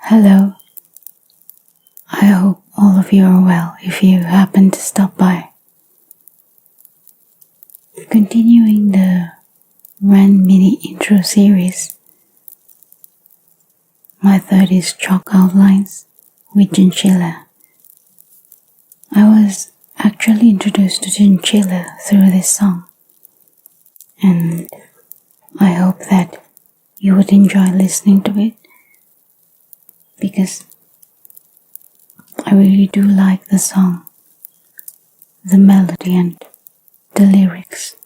Hello. I hope all of you are well if you happen to stop by. Continuing the Ren mini intro series, my third is Chalk Outlines with Chinchilla. I was actually introduced to Chinchilla through this song, and I hope that you would enjoy listening to it because I really do like the song, the melody and the lyrics.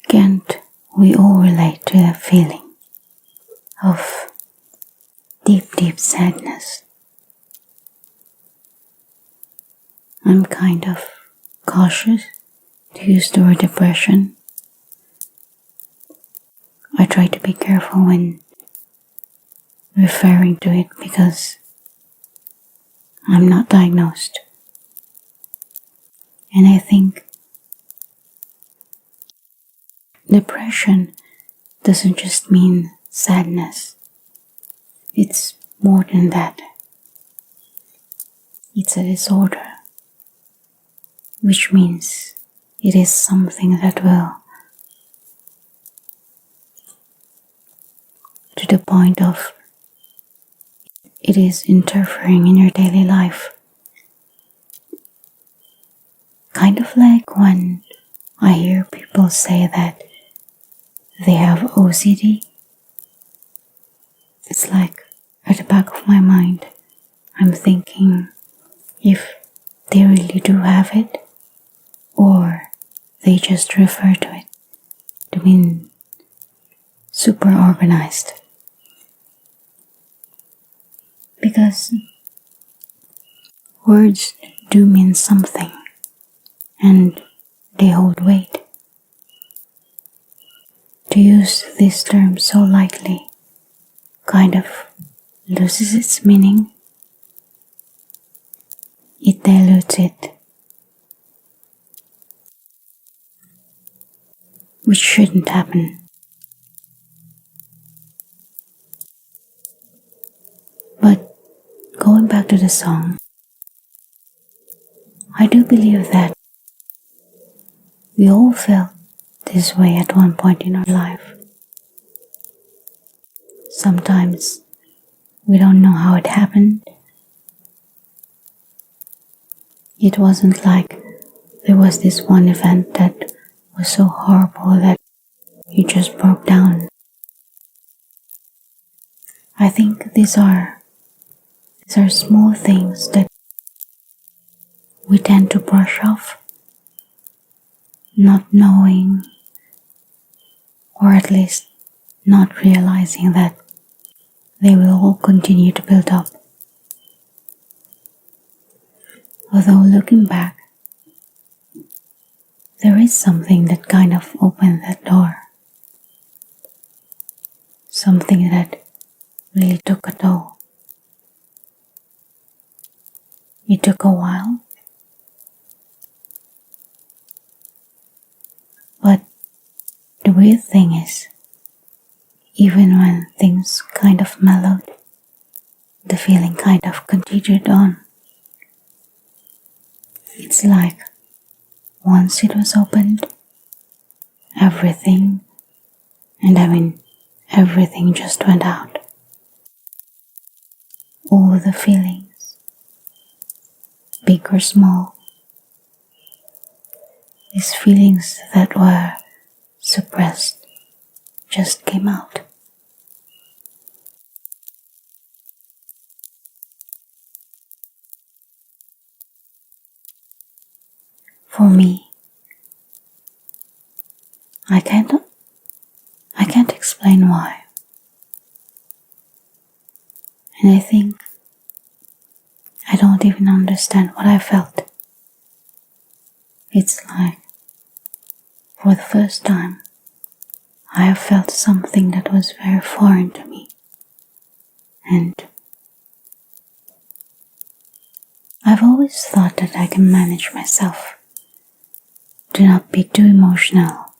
Can't we all relate to that feeling of deep sadness? I'm kind of cautious to use the word depression. I try to be careful when referring to it because I'm not diagnosed. And I think depression doesn't just mean sadness. It's more than that. It's a disorder, which means it is something that will, to the point of it is interfering in your daily life. Kind of like when I hear people say that they have OCD. It's like at the back of my mind, I'm thinking if they really do have it or they just refer to it to being super organized. Because words do mean something and they hold weight. To use this term so lightly kind of loses its meaning. It dilutes it, which shouldn't happen. But going back to the song, I do believe that we all felt this way at one point in our life. Sometimes we don't know how it happened. It wasn't like there was this one event that was so horrible that you just broke down. I think these are small things that we tend to brush off, not knowing, or at least not realizing that they will all continue to build up. Although looking back, there is something that kind of opened that door. Something that really took a toll. It took a while, but the weird thing is, even when things kind of mellowed, the feeling kind of continued on. It's like once it was opened, everything, and I mean everything just went out. All the feelings, big or small, these feelings that were suppressed just came out. For me, I can't explain why. And I think I don't even understand what I felt. It's like, for the first time, I have felt something that was very foreign to me. And I've always thought that I can manage myself, to not be too emotional.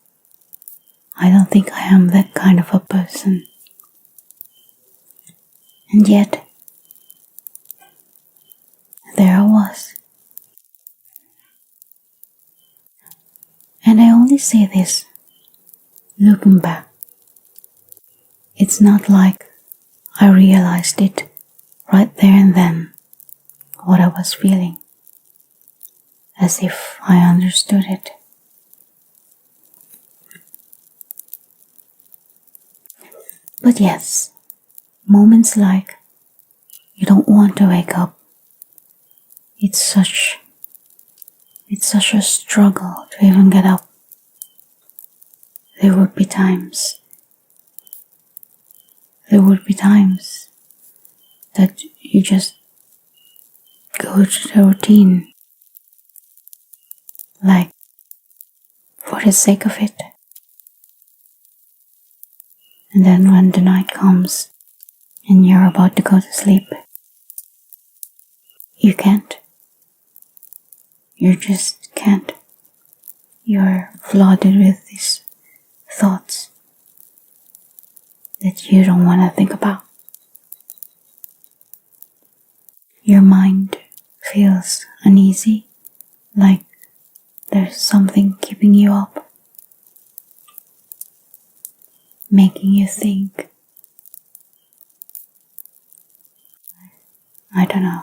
I don't think I am that kind of a person. And yet, there I was. And I only say this looking back. It's not like I realized it right there and then, what I was feeling, as if I understood it. But yes, moments like you don't want to wake up. It's such a struggle to even get up. There would be times that you just go to the routine, like for the sake of it. And then when the night comes and you're about to go to sleep, you can't. You just can't. You're flooded with these thoughts that you don't want to think about. Your mind feels uneasy, like there's something keeping you up, making you think. I don't know.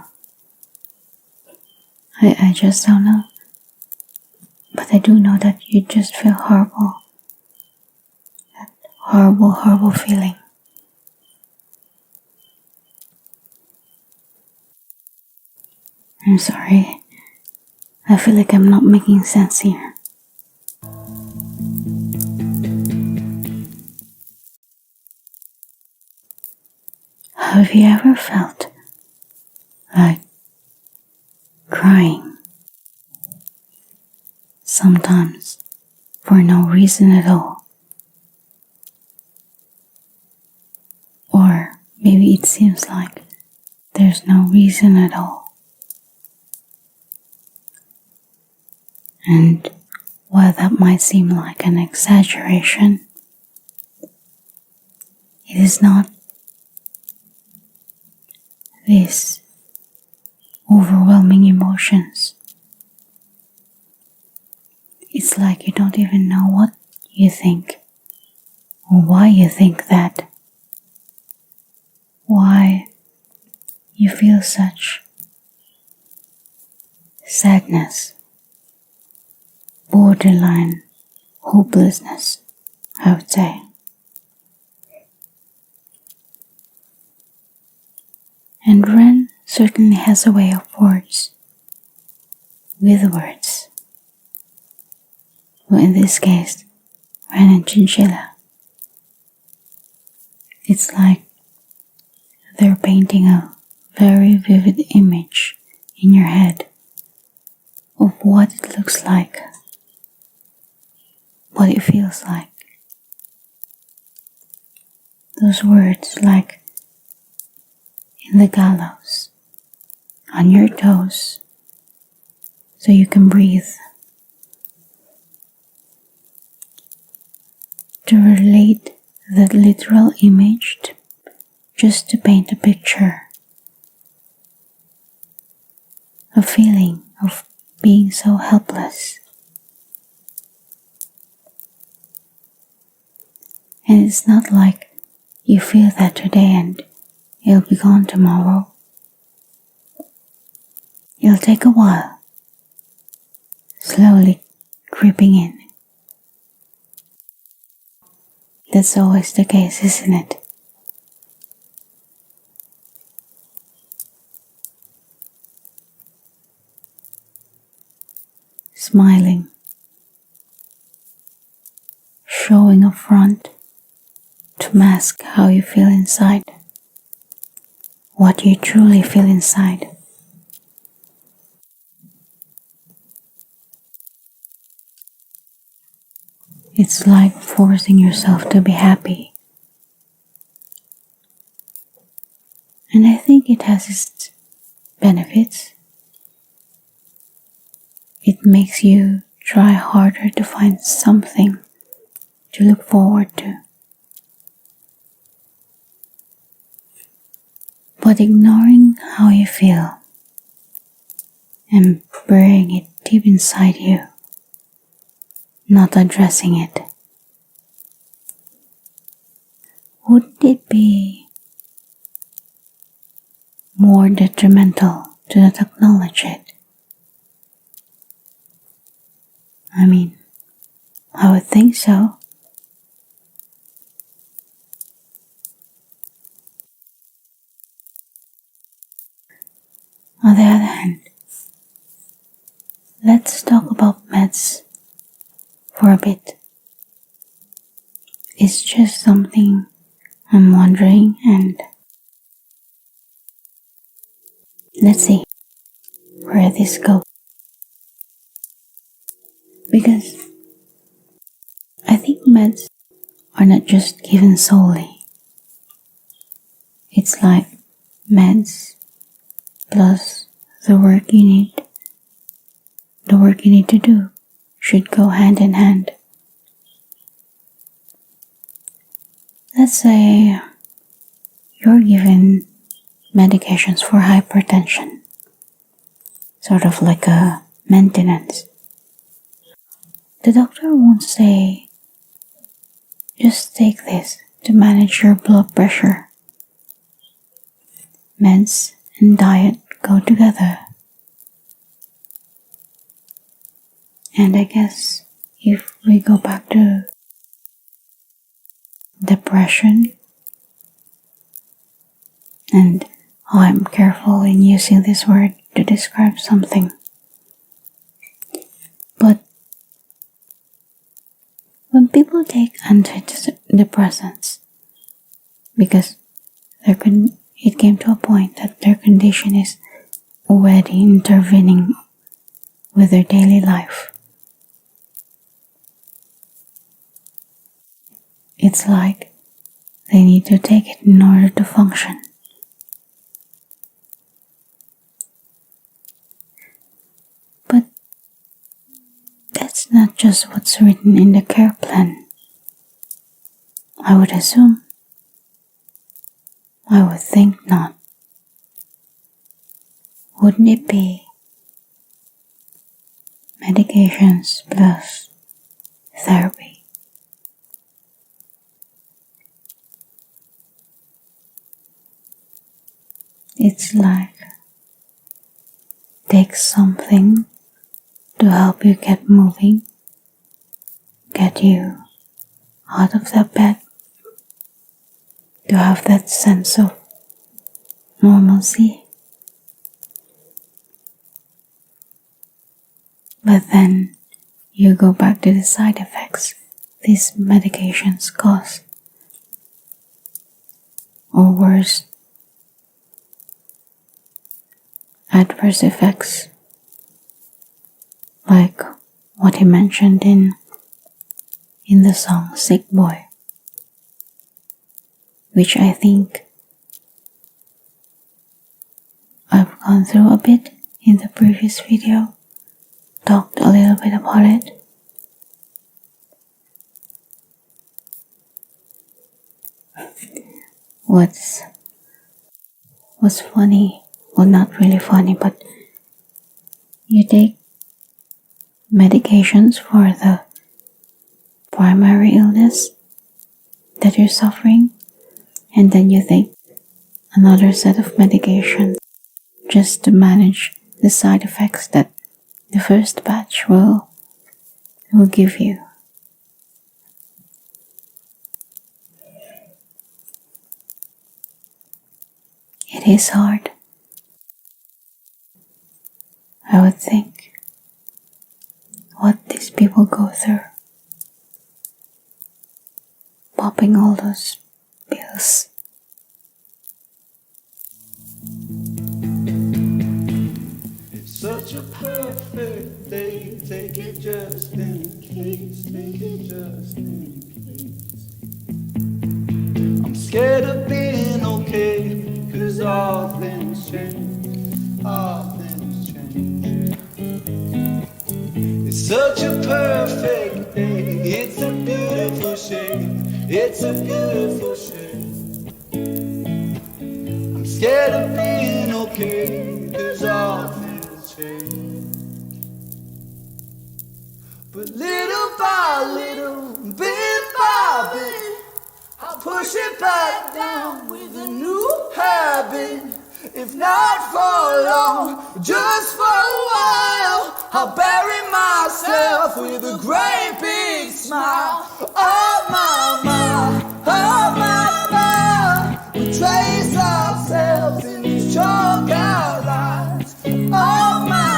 I just don't know. But I do know that you just feel horrible. That horrible, horrible feeling. I'm sorry. I feel like I'm not making sense here. Have you ever felt like crying? Sometimes for no reason at all. Or maybe it seems like there's no reason at all. And while that might seem like an exaggeration, it is not. These overwhelming emotions, it's like you don't even know what you think or why you think that. Why you feel such sadness, borderline hopelessness, I would say. And Ren certainly has a way of words, with words. Well, in this case, Ren Chinchilla. It's like they're painting a very vivid image in your head of what it looks like, what it feels like. Those words like in the gallows, on your toes, so you can breathe. To relate that literal image, just to paint a picture, a feeling of being so helpless. And it's not like you feel that today and it'll be gone tomorrow. It'll take a while, slowly creeping in. That's always the case, isn't it? Smiling, showing a front to mask how you feel inside, what you truly feel inside. It's like forcing yourself to be happy. And I think it has its benefits. It makes you try harder to find something to look forward to. But ignoring how you feel and burying it deep inside you, not addressing it, wouldn't it be more detrimental to not acknowledge it? I mean, I would think so. On the other hand, let's talk about meds for a bit. It's just something I'm wondering, and let's see where this goes. Because I think meds are not just given solely. It's like meds plus the work you need to do should go hand in hand. Let's say you're given medications for hypertension, sort of like a maintenance. The doctor won't say, just take this to manage your blood pressure. Meds and diet go together. And I guess if we go back to depression, and I'm careful in using this word to describe something, but when people take antidepressants because it came to a point that their condition is already intervening with their daily life, it's like they need to take it in order to function. But that's not just what's written in the care plan. I would assume. I would think not. Wouldn't it be medications plus therapy? It's like take something to help you get moving, get you out of that bed, to have that sense of normalcy. But then you go back to the side effects these medications cause. Or worse, adverse effects, like what he mentioned in the song Sick Boy, which I think I've gone through a bit in the previous video, talked a little bit about it. What's funny, well, not really funny, but you take medications for the primary illness that you're suffering, and then you take another set of medication just to manage the side effects that the first batch will give you. It is hard, I would think, what these people go through, popping all those pills. It's such a perfect day, take it just in case, take it just in case. I'm scared of being okay, 'cause all things change, all things change. It's such a perfect day, it's a beautiful shade, it's a beautiful shade. I'm scared of being okay, 'cause all things change. But little by little, bit by bit, I'll push it back down with a new habit. If not for long, just for a while, I'll bury myself with a great big smile. Oh my, we trace ourselves in these chalk outlines. Oh my,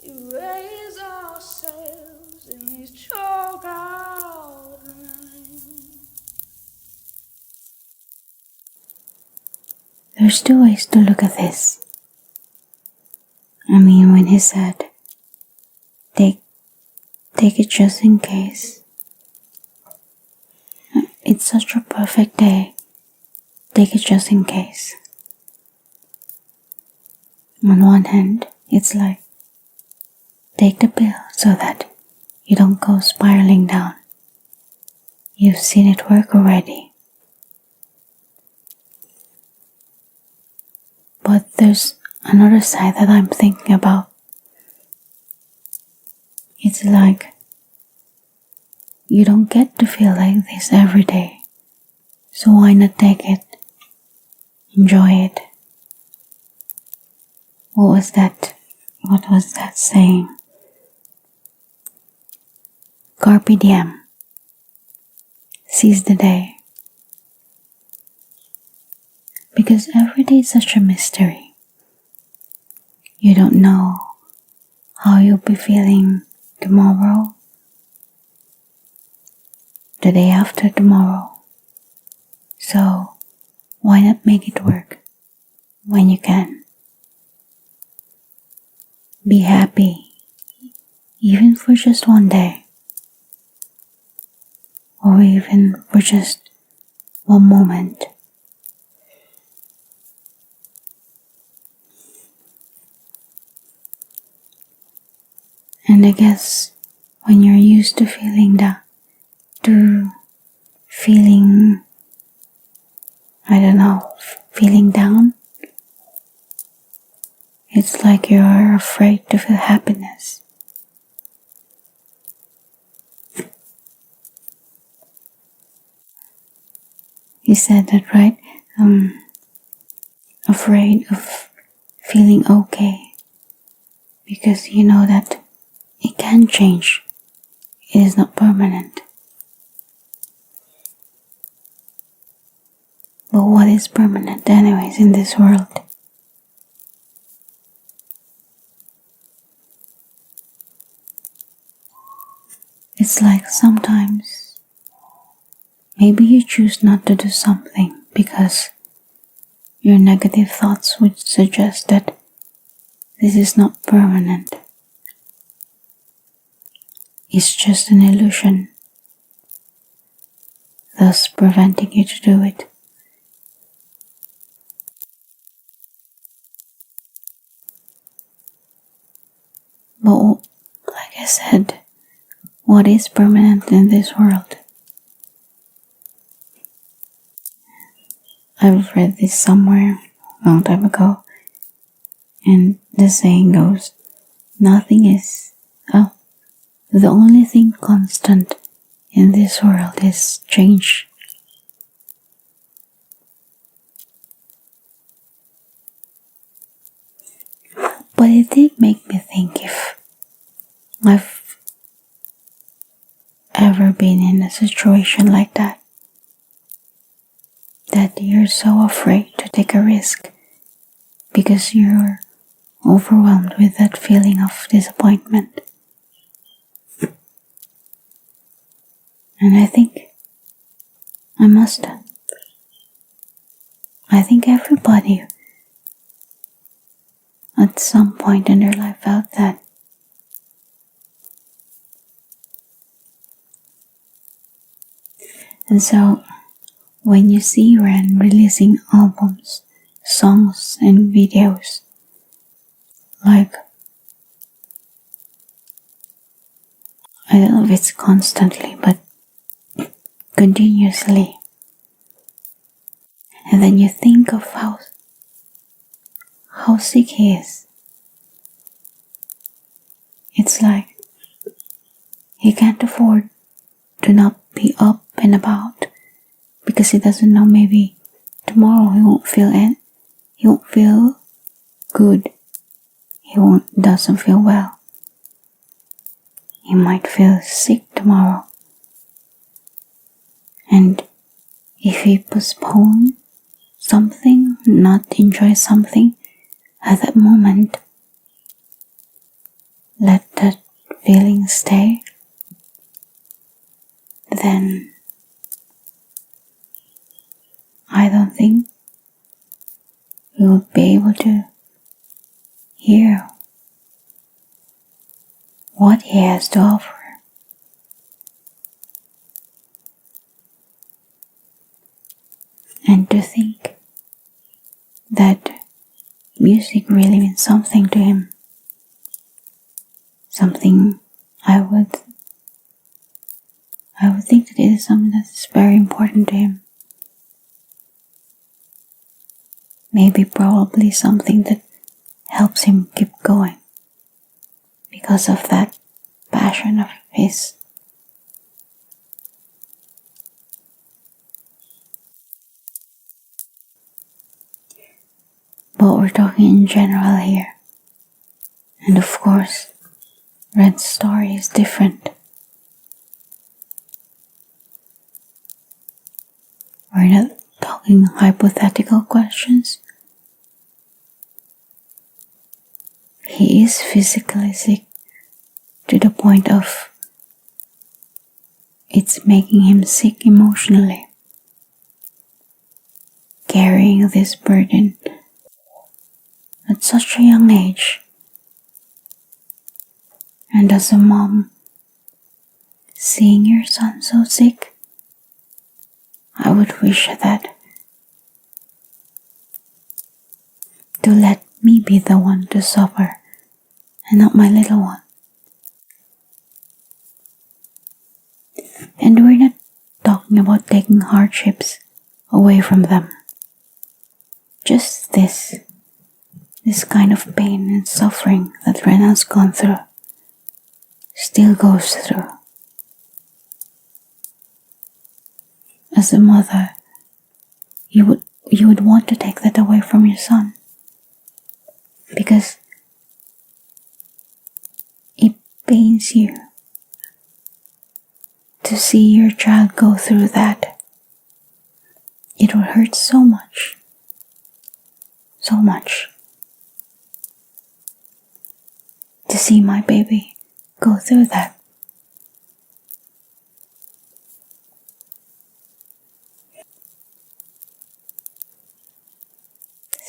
erase ourselves in these chalk outlines. There's two ways to look at this. I mean, when he said, take it just in case. It's such a perfect day. Take it just in case. On one hand, it's like, take the pill so that you don't go spiraling down. You've seen it work already. But there's another side that I'm thinking about. It's like, you don't get to feel like this every day. So why not take it? Enjoy it. What was that saying? Carpe diem. Seize the day. Because every day is such a mystery. You don't know how you'll be feeling tomorrow, the day after tomorrow. So why not make it work when you can? Be happy, even for just one day, or even for just one moment. And I guess when you're used to feeling feeling down, it's like you're afraid to feel happiness. You said that, right? Afraid of feeling okay, because you know that it can change. It is not permanent. But what is permanent anyways in this world? It's like sometimes maybe you choose not to do something because your negative thoughts would suggest that this is not permanent. It's just an illusion, thus preventing you to do it. But like I said, what is permanent in this world? I've read this somewhere a long time ago, And the saying goes, nothing is, the only thing constant in this world is change. But it did make me think if I've ever been in a situation like that you're so afraid to take a risk because you're overwhelmed with that feeling of disappointment. And I think I think everybody at some point in their life felt that. And so, when you see Ren releasing albums, songs, and videos, like, I don't know if it's constantly, but continuously, and then you think of how sick he is. It's like he can't afford to not be up and about because he doesn't know, maybe tomorrow he won't feel good, doesn't feel well. He might feel sick tomorrow. And if he postpone something, not enjoy something at that moment, let that feeling stay, then I don't think we would be able to hear what he has to offer. And to think that music really means something to him, something I would think that it is something that is very important to him. Maybe probably something that helps him keep going because of that passion of his. But we're talking in general here. And of course, Ren's story is different. We're not talking hypothetical questions. He is physically sick to the point of it's making him sick emotionally. Carrying this burden at such a young age. And as a mom, seeing your son so sick, I would wish that to let me be the one to suffer and not my little one. And we're not talking about taking hardships away from them. Just this kind of pain and suffering that Ren has gone through, still goes through. As a mother, you would want to take that away from your son, because it pains you to see your child go through that. It will hurt so much. So much. To see my baby go through that.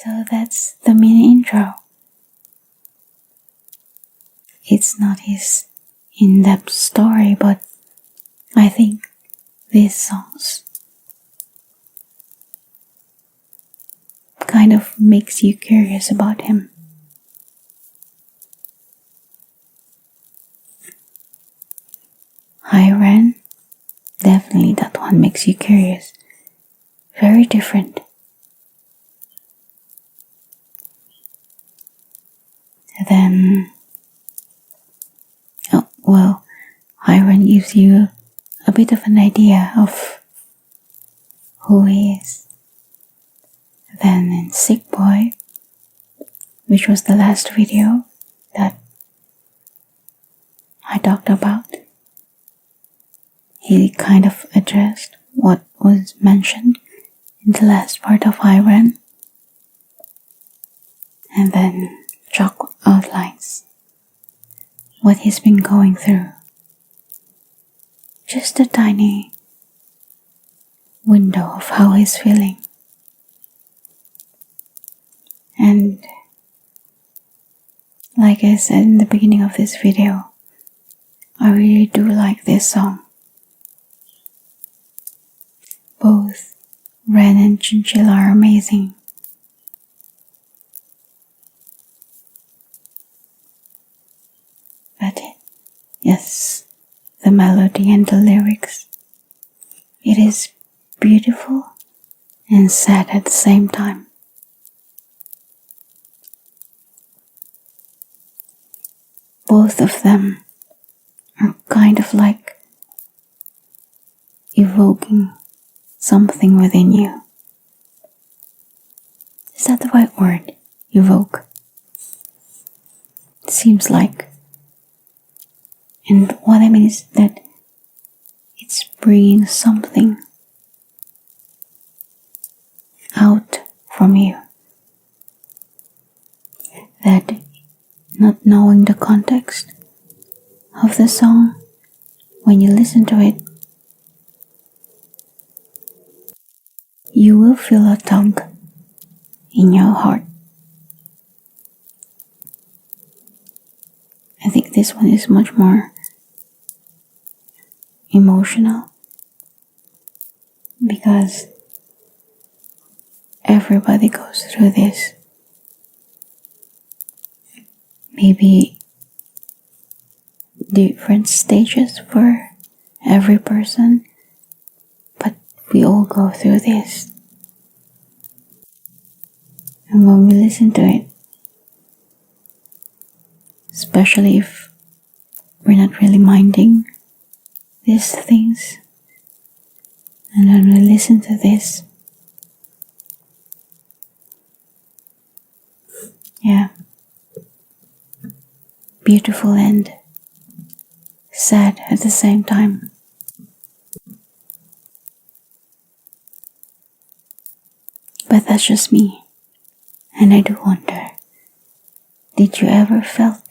So that's the mini intro. It's not his in-depth story, but I think these songs kind of makes you curious about him. Hi Ren, definitely that one makes you curious. Very different. then, Ren gives you a bit of an idea of who he is. Then in Sick Boy, which was the last video that I talked about, he kind of addressed what was mentioned in the last part of Ren, and then chalk outlines what he's been going through. Just a tiny window of how he's feeling. And like I said in the beginning of this video, I really do like this song. Both Ren and Chinchilla are amazing. But yes, the melody and the lyrics, it is beautiful and sad at the same time. Both of them are kind of like evoking something within you. Is that the right word? Evoke. It seems like. And what I mean is that it's bringing something out from you that, not knowing the context of the song, when you listen to it, you will feel a tug in your heart. I think this one is much more emotional because everybody goes through this. Maybe different stages for every person, but we all go through this. And when we listen to it, especially if we're not really minding these things, and when we listen to this, beautiful and sad at the same time. But that's just me, and I do wonder, did you ever felt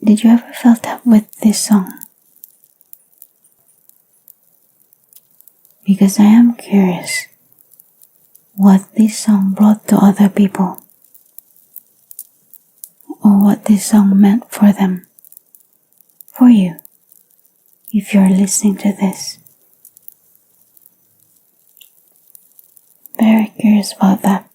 that with this song? Because I am curious what this song brought to other people, or what this song meant for them, for you, if you're listening to this. Very curious about that.